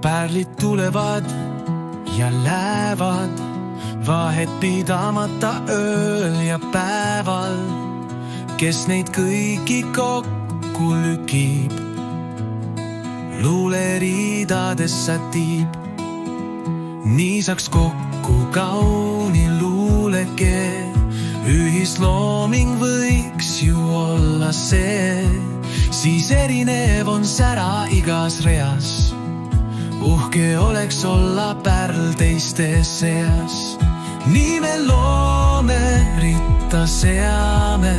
pärlid tulevad ja lähevad, vahet pidamata ööl ja päeval. Kes neid kõiki kokku lükib, luuleriidadesse tiib. Nii saaks kokku kauni luuleke, ühislooming võiks ju olla see. Siis erinev on sära igas reas, uhke oleks olla pärl teiste seas. Nii me loome, ritta seame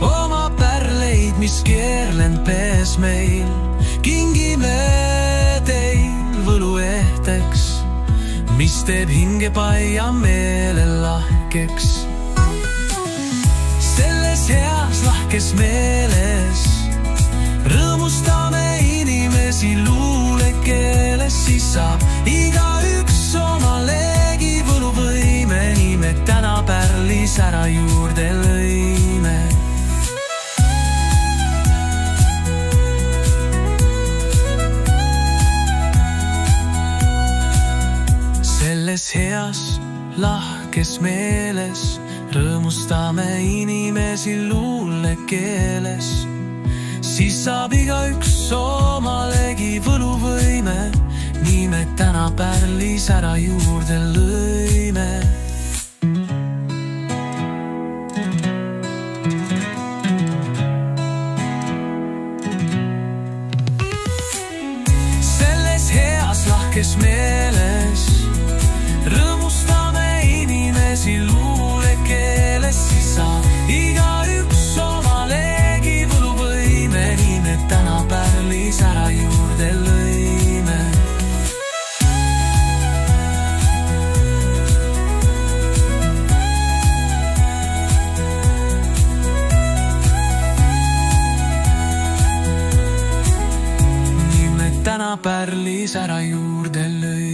oma pärleid, mis keerlen pees meil. Kingime teil võluehteks, mis teeb hingepaia meele lahkeks. Selles heas lahkes meeles rõõmustame inimesi luulekeeles, siis saab igaüks omalegi võluvõime. Nii me täna pärlis ära juurde lõime. Selles heas lahkes meeles rõõmustame inimesi luulekeeles, siis saab igaüks omalegi võluvõime. Nii me täna pärlis ära juurde lõime. Selles heas lahkes meeles rõõmustame inimesi luulekeeles, siis saab igaüks omalegi võluvõime. Nii me täna pärlis ära juurde lõime. Nii me täna pärlis ära juurde lõime.